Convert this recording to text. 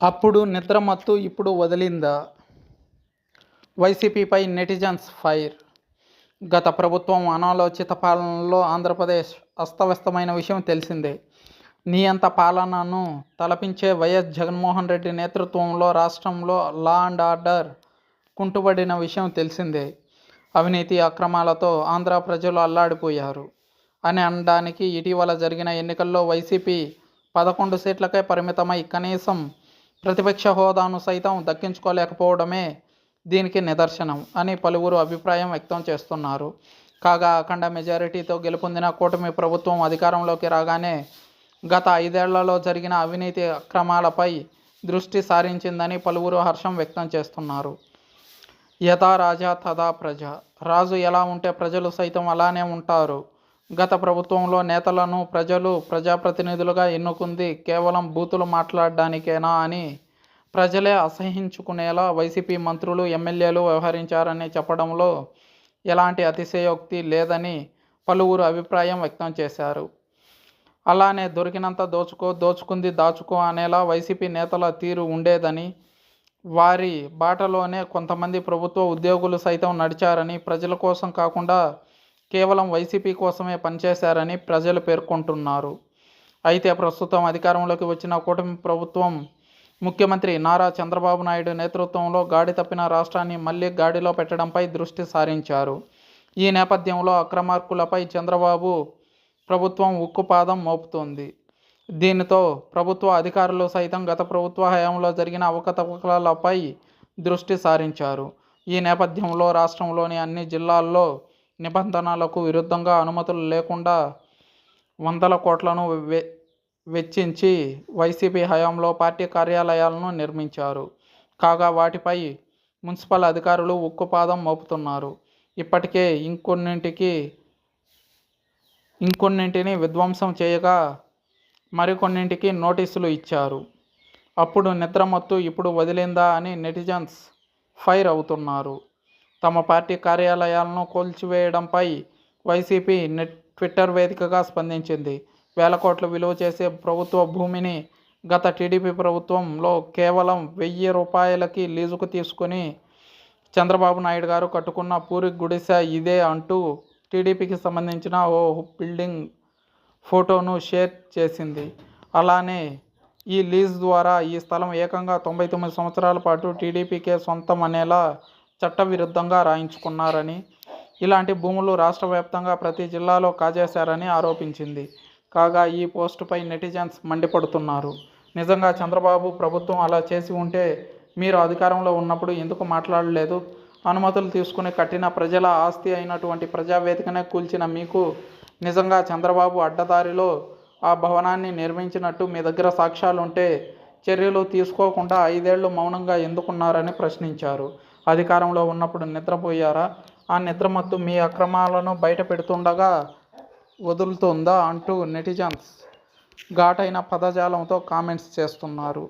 అప్పుడు నిద్రమత్తు ఇప్పుడు వదిలిందా? వైసీపీపై netizens fire. గత ప్రభుత్వం అనాలోచిత పాలనలో ఆంధ్రప్రదేశ్ అస్తవ్యస్తమైన విషయం తెలిసిందే. నియంత పాలనను తలపించే వైఎస్ జగన్మోహన్ రెడ్డి నేతృత్వంలో రాష్ట్రంలో లా అండ్ ఆర్డర్ కుంటుపడిన విషయం తెలిసిందే. అవినీతి అక్రమాలతో ఆంధ్ర ప్రజలు అల్లాడిపోయారు అని అనడానికి ఇటీవల జరిగిన ఎన్నికల్లో వైసీపీ 11 సీట్లకే పరిమితమై కనీసం ప్రతిపక్ష హోదాను సైతం దక్కించుకోలేకపోవడమే దీనికి నిదర్శనం అని పలువురు అభిప్రాయం వ్యక్తం చేస్తున్నారు. కాగా అఖండ మెజారిటీతో గెలుపొందిన కూటమి ప్రభుత్వం అధికారంలోకి రాగానే గత 5 ఏళ్లలో జరిగిన అవినీతి అక్రమాలపై దృష్టి సారించిందని పలువురు హర్షం వ్యక్తం చేస్తున్నారు. యథా రాజా తథా ప్రజ. రాజు ఎలా ఉంటే ప్రజలు సైతం అలానే ఉంటారు. గత ప్రభుత్వంలో నేతలను ప్రజలు ప్రజాప్రతినిధులుగా ఎన్నుకుంది కేవలం బూతులు మాట్లాడడానికేనా అని ప్రజలే అసహ్యించుకునేలా వైసీపీ మంత్రులు, ఎమ్మెల్యేలు వ్యవహరించారని చెప్పడంలో ఎలాంటి అతిశయోక్తి లేదని పలువురు అభిప్రాయం వ్యక్తం చేశారు. అలానే దొరికినంత దోచుకో, దోచుకుంది దాచుకో అనేలా వైసీపీ నేతల తీరు ఉండేదని, వారి బాటలోనే కొంతమంది ప్రభుత్వ ఉద్యోగులు సైతం నడిచారని, ప్రజల కోసం కాకుండా కేవలం వైసీపీ కోసమే పనిచేశారని ప్రజలు పేర్కొంటున్నారు. అయితే ప్రస్తుతం అధికారంలోకి వచ్చిన కూటమి ప్రభుత్వం ముఖ్యమంత్రి నారా చంద్రబాబు నాయుడు నేతృత్వంలో గాడి తప్పిన రాష్ట్రాన్ని మళ్లీ గాడిలో పెట్టడంపై దృష్టి సారించారు. ఈ నేపథ్యంలో అక్రమార్కులపై చంద్రబాబు ప్రభుత్వం ఉక్కుపాదం మోపుతోంది. దీనితో ప్రభుత్వ అధికారులు సైతం గత ప్రభుత్వ హయాంలో జరిగిన అవకతవకలపై దృష్టి సారించారు. ఈ నేపథ్యంలో రాష్ట్రంలోని అన్ని జిల్లాల్లో నిబంధనలకు విరుద్ధంగా అనుమతులు లేకుండా వందల కోట్లను వెచ్చించి వైసీపీ హయాంలో పార్టీ కార్యాలయాలను నిర్మించారు. కాగా వాటిపై మున్సిపల్ అధికారులు ఉక్కుపాదం మోపుతున్నారు. ఇప్పటికే ఇంకొన్నింటిని విధ్వంసం చేయగా మరికొన్నింటికి నోటీసులు ఇచ్చారు. అప్పుడు నిద్రమత్తు ఇప్పుడు వదిలిందా అని నెటిజన్స్ ఫైర్ అవుతున్నారు. తమ పార్టీ కార్యాలయాలను కూల్చివేయడంపై వైసీపీ ట్విట్టర్ వేదికగా స్పందించింది. వేల కోట్లు విలువ చేసే ప్రభుత్వ భూమిని గత టీడీపీ ప్రభుత్వంలో కేవలం 1000 రూపాయలకి లీజుకు తీసుకుని చంద్రబాబు నాయుడు గారు కట్టుకున్న పూరి గుడిసె ఇదే అంటూ టీడీపీకి సంబంధించిన ఓ బిల్డింగ్ ఫోటోను షేర్ చేసింది. అలానే ఈ లీజ్ ద్వారా ఈ స్థలం ఏకంగా 99 సంవత్సరాల పాటు టీడీపీకే సొంతం అనేలా చట్టవిరుద్ధంగా రాయించుకున్నారని, ఇలాంటి భూములు రాష్ట్ర వ్యాప్తంగా ప్రతి జిల్లాలో కాజేశారని ఆరోపించింది. కాగా ఈ పోస్టుపై నెటిజన్స్ మండిపడుతున్నారు. నిజంగా చంద్రబాబు ప్రభుత్వం అలా చేసి ఉంటే మీరు అధికారంలో ఉన్నప్పుడు ఎందుకు మాట్లాడలేదు? అనుమతులు తీసుకుని కట్టిన ప్రజల ఆస్తి అయినటువంటి ప్రజావేదికనే కూల్చిన మీకు నిజంగా చంద్రబాబు అడ్డదారిలో ఆ భవనాన్ని నిర్మించినట్టు మీ దగ్గర సాక్ష్యాలుంటే చర్యలు తీసుకోకుండా 5 ఏళ్లు మౌనంగా ఎందుకున్నారని ప్రశ్నించారు. అధికారంలో ఉన్నప్పుడు నిద్రపోయారా? ఆ నిద్రమత్తు మీ అక్రమాలను బయట పెడుతుండగా వదులుతుందా అంటూ నెటిజన్స్ ఘాటైన పదజాలంతో కామెంట్స్ చేస్తున్నారు.